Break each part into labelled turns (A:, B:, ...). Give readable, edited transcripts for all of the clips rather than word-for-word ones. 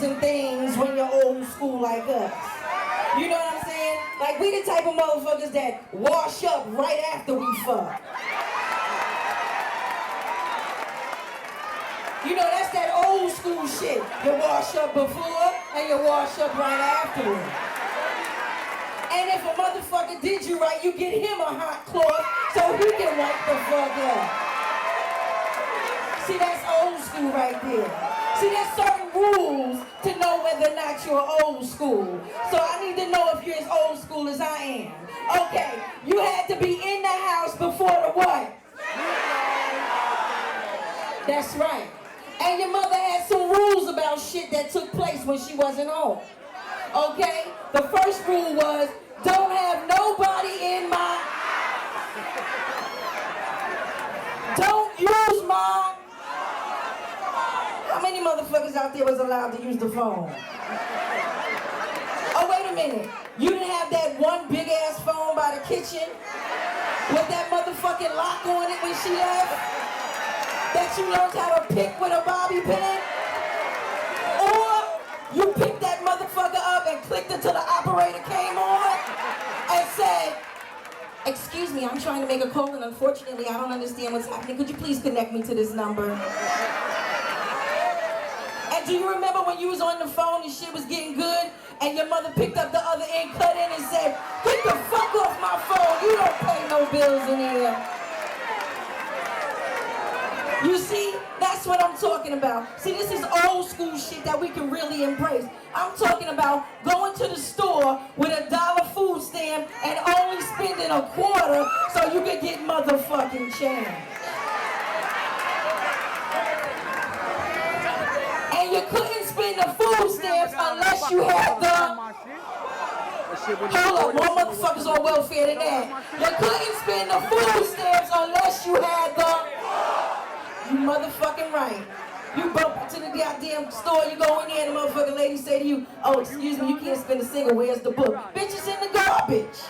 A: and things when you're old school like us. You know what I'm saying? Like, we the type of motherfuckers that wash up right after we fuck. You know, that's that old school shit. You wash up before and you wash up right afterward. And if a motherfucker did you right, you get him a hot cloth so he can wipe the fuck up. See, that's old school right there. See, there's certain rules to know whether or not you're old school. So I need to know if you're as old school as I am. Okay, you had to be in the house before the what? That's right. And your mother had some rules about shit that took place when she wasn't home. Okay? The first rule was, don't have nobody in my... Don't use my... How many motherfuckers out there was allowed to use the phone? Oh, wait a minute. You didn't have that one big-ass phone by the kitchen with that motherfucking lock on it when she left? That you learned how to pick with a bobby pin? Or you picked that motherfucker up and clicked until the operator came on and said, excuse me, I'm trying to make a call and unfortunately I don't understand what's happening. Could you please connect me to this number? And do you remember when you was on the phone and shit was getting good and your mother picked up the other end, cut in and said, get the fuck off my phone, you don't pay no bills in here. You see, that's what I'm talking about. See, this is old school shit that we can really embrace. I'm talking about going to the store with $1 food stamp and only spending a quarter so you can get motherfucking change. And you couldn't spend the food stamps unless you had the... Hold up, more motherfuckers on welfare than that. You couldn't spend the food stamps unless you had the... You motherfucking right. You bump into the goddamn store, you go in there and the motherfucking lady say to you, oh, excuse me, you can't spend a single, where's the book? Bitch, it's in the garbage.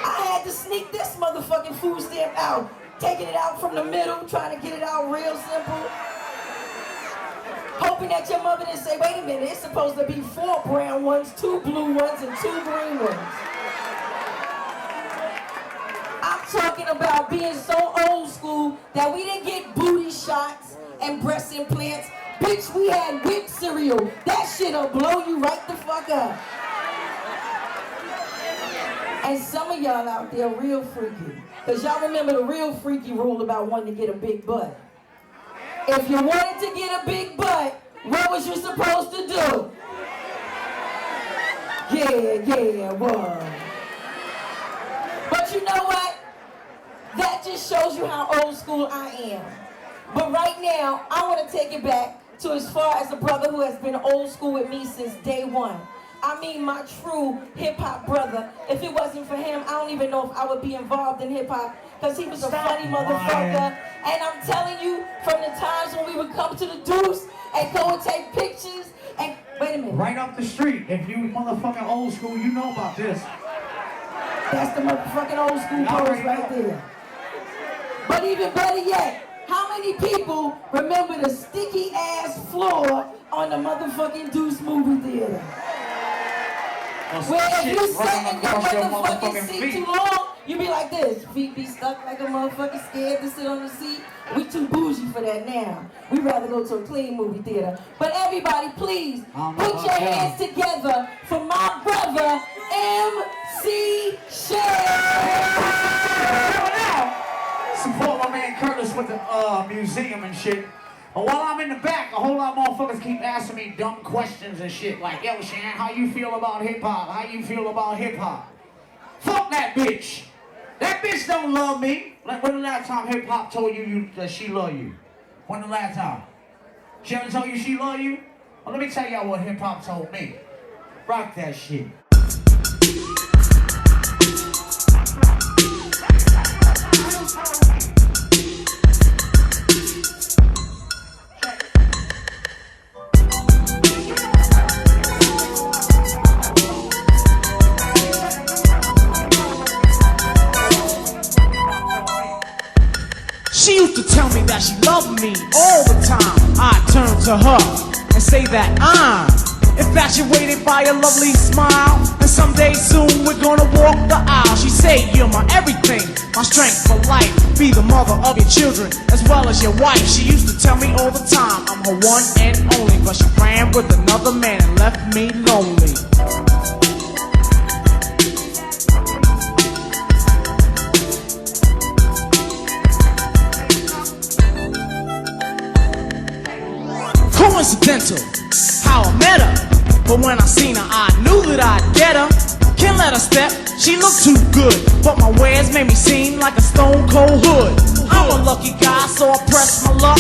A: I had to sneak this motherfucking food stamp out, taking it out from the middle, trying to get it out real simple. Hoping that your mother didn't say, wait a minute, it's supposed to be 4 brown ones, 2 blue ones, and 2 green ones. I'm talking about being so old school that we didn't get booty shots and breast implants. Bitch, we had whipped cereal. That shit'll blow you right the fuck up. And some of y'all out there real freaky. Because y'all remember the real freaky rule about wanting to get a big butt. If you wanted to get a big butt, what was you supposed to do? Yeah, what? But you know what? That just shows you how old school I am. But right now, I want to take it back to as far as a brother who has been old school with me since day one. I mean, my true hip-hop brother. If it wasn't for him, I don't even know if I would be involved in hip-hop because he was a funny motherfucker. And I'm telling you, from the times when we would come to the Deuce and go and take pictures and... Wait a minute.
B: Right up the street. If you motherfucking old school, you know about this.
A: That's the motherfucking old school pose right there. But even better yet, how many people remember the sticky ass floor on the motherfucking Deuce movie theater? Where if you sat in your motherfucking seat too long, you be like this. Feet be stuck like a motherfucker, scared to sit on the seat. We too bougie for that now. We'd rather go to a clean movie theater. But everybody, please, put your hands together for my brother, MC Shan.
B: Support my man Curtis with the museum and shit. And while I'm in the back, a whole lot of motherfuckers keep asking me dumb questions and shit. Like, yo, Shan, how you feel about hip-hop? How you feel about hip-hop? Fuck that bitch. That bitch don't love me. Like, when the last time hip-hop told you that she love you? When the last time? She ever told you she love you? Well, let me tell y'all what hip-hop told me. Rock that shit.
C: She used to tell me that she loved me all the time. I turned to her and say that I'm infatuated by a lovely smile, and someday soon we're gonna walk the aisle. She say you're my everything, my strength for life. Be the mother of your children as well as your wife. She used to tell me all the time I'm her one and only, but she ran with another man and left me lonely. Coincidental how I met her, but when I seen her I knew that I'd get her. Can't let her step, she looked too good, but my wares made me seem like a stone cold hood. I'm a lucky guy, so I pressed my luck.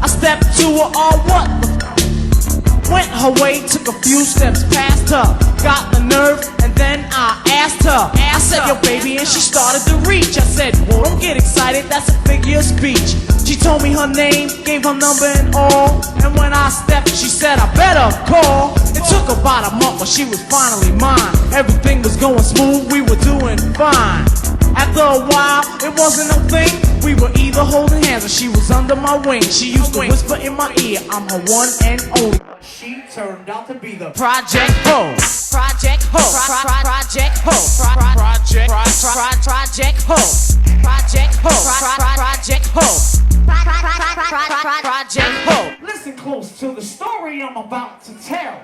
C: I stepped to her, all what the went her way, took a few steps past her, got the nerve, and then I asked her. I said, yo baby, and she started to reach. I said, well, don't get excited, that's a figure of speech. She told me her name, gave her number and all, and when I stepped, she said I better call. It took about a month, but she was finally mine. Everything was going smooth, we were doing fine. After a while, it wasn't no thing. We were either holding hands or she was under my wing. She used to whisper in my ear, I'm her one and only.
B: She turned out to be the
C: Project Ho. Project Ho. Project Ho. Project Ho. Project Ho. Project Ho. Project Ho. Project Ho.
B: Listen close to the story I'm about to tell.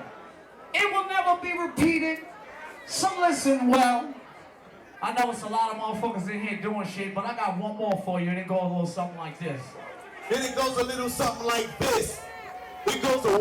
B: It will never be repeated, so listen well. I know it's a lot of motherfuckers in here doing shit, but I got one more for you, and it goes a little something like this.
D: Then it goes a little something like this. It goes to 1,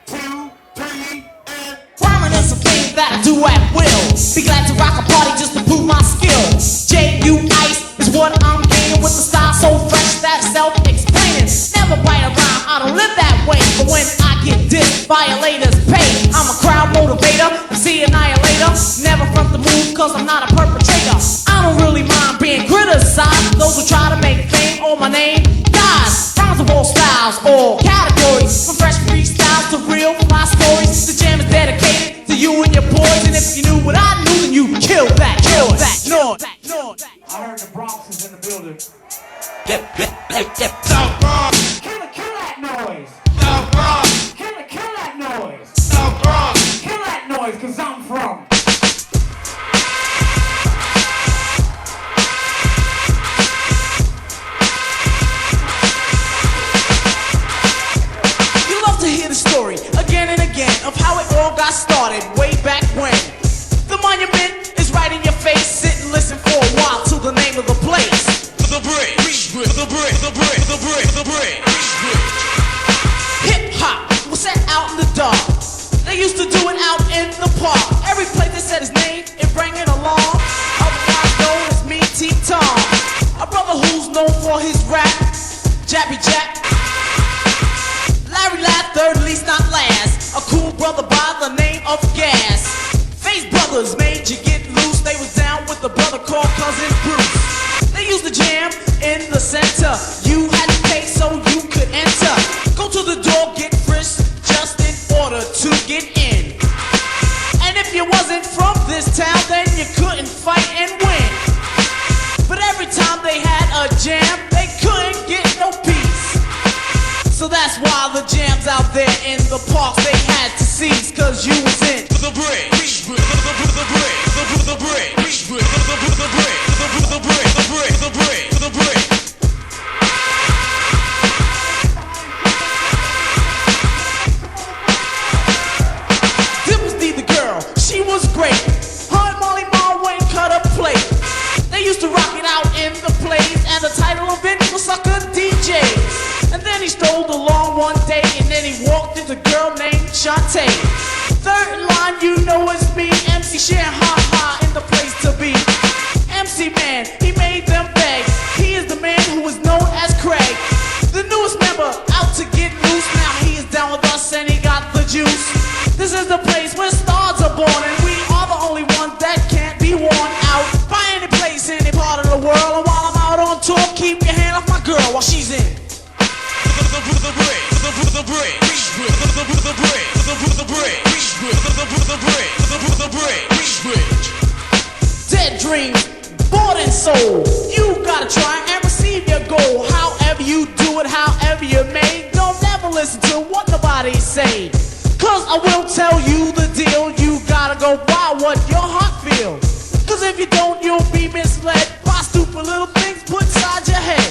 D: 2, 3, and
C: Rhyming is a thing that I do at will. Be glad to rock a party just to prove my skill. J.U. Ice is what I'm getting with the style so fresh that it's self-explaining. Never bite a rhyme, I don't live that way. But when I get dissed, violators pay. I'm a crowd motivator, MC annihilator. Never front the move cause I'm not a perpetrator. I don't really mind being criticized. Those who try to make fame on my name dies. Rhymes of all styles, all categories. From fresh freestyles to real fly stories. The jam is dedicated to you and your boys. And if you knew what I knew, then you kill that noise.
B: I heard the Bronx is in the building.
D: South Bronx,
B: Kill that noise.
D: South Bronx,
B: Kill that noise.
D: South Bronx.
B: Kill that noise, cause I'm from.
C: You love to hear the story again and again of how it all got started way back when. The monument is right in your face. Sit and listen for a while to the name of the place.
D: The bridge, the bridge, the bridge, the bridge, the bridge.
C: Hip hop was set out in the dark. They used to do it out in the park. Every place they said his name, it rang it along. Otherwise known as me, T-Tom. A brother who's known for his rap, Jappy Jack. Larry Laugh, third least not last. A cool brother by the name of Gas. Face Brothers made you get loose. They was down with the brother called Cousin Bruce. They used the jam in the center. You had to pay so you could enter. Go to the door, get frisked just in order to get in. And if you wasn't from this town, then you couldn't fight and win. But every time they had a jam, they couldn't get no peace. So that's why the jams out there in the parks they had to cease. Cause you was in
D: The bridge, the bridge, the bridge, the bridge, the bridge, the bridge, the bridge, the bridge, the bridge.
C: This was Dee the girl, she was great. Her and Molly Marr went and cut a plate. They used to rock it out in the plays, and the title of it was Sucker DJs. And then he strolled along one day, and then he walked into a girl named Shante. Third line, you know it's me, MC Shan, ha-ha, in the place to be. MC Man, he made them beg. He is the man who is known as Craig. The newest member out to get loose. Now he is down with us and he got the juice. This is the place where stars are born, and we are the only ones that can't be worn out by any place, any part of the world. And while I'm out on tour, keep your hand off my girl while she's in.
D: The bridge, the bridge, the bridge, the bridge.
C: Dead dreams, bought and sold. You gotta try and receive your goal. However you do it, however you may. Don't never listen to what nobody says. say. Cause I will tell you the deal, you gotta go by what your heart feels. Cause if you don't, you'll be misled by stupid little things put inside your head.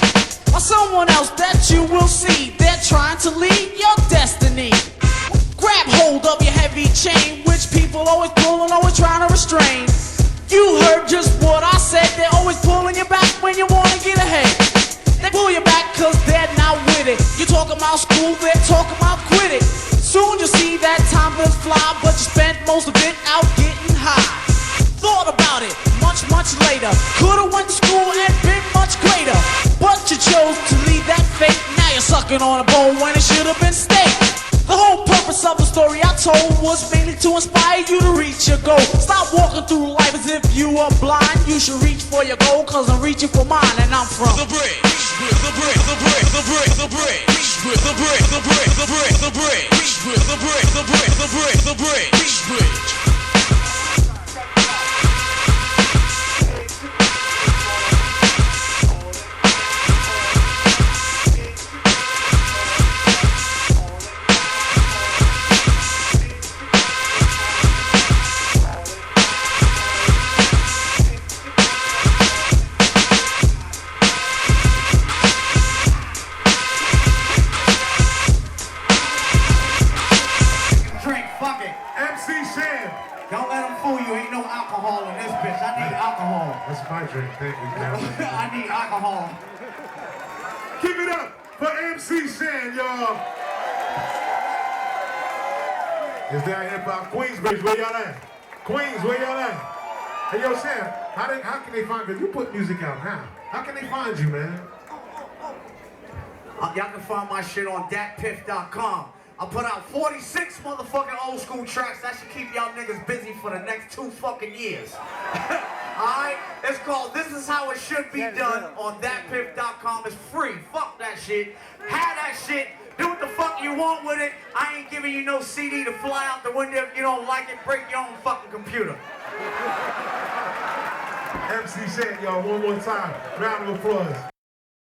C: Or someone else that you will see, they're trying to lead your destiny. Grab hold of your heavy chain, which people always pull and always trying to restrain. You heard just what I said, they're always pulling you back when you wanna get ahead. They pull you back cause they're not with it. You talking about school, they're talking about quit it. Soon you'll see that time will fly, but you spent most of it out getting high. Thought about it much, much later. Could've went to school and been much greater, but you chose to leave that fate. Now you're sucking on a bone when it should've been steak. The whole purpose of the story I told was mainly to inspire you to reach your goal. Stop walking through life as if you were blind. You should reach for your goal, cause I'm reaching for mine, and I'm from
D: the brick, the brick, the brick, the brick, the brick, the brick, the brick, the brick, the brick, the brick, the brick, the brick, the brick, the brick.
B: Don't let them fool you. Ain't no alcohol in this bitch. I need alcohol.
E: That's my drink. Thank you, man.
B: I need alcohol.
E: Give it up for MC Shan, y'all. Is that hip-hop? Queensbridge, where y'all at? Queens, where y'all at? Hey, yo, Shan, how can they find you? You put music out now. How can they find you, man?
B: Y'all can find my shit on datpiff.com. I put out 46 motherfucking old school tracks. That should keep y'all niggas busy for the next 2 fucking years. Alright? It's called This Is How It Should Be Done on thatpiff.com. It's free. Fuck that shit. Have that shit. Do what the fuck you want with it. I ain't giving you no CD to fly out the window. If you don't like it, break your own fucking computer.
E: MC Shan, y'all, one more time. Round of applause.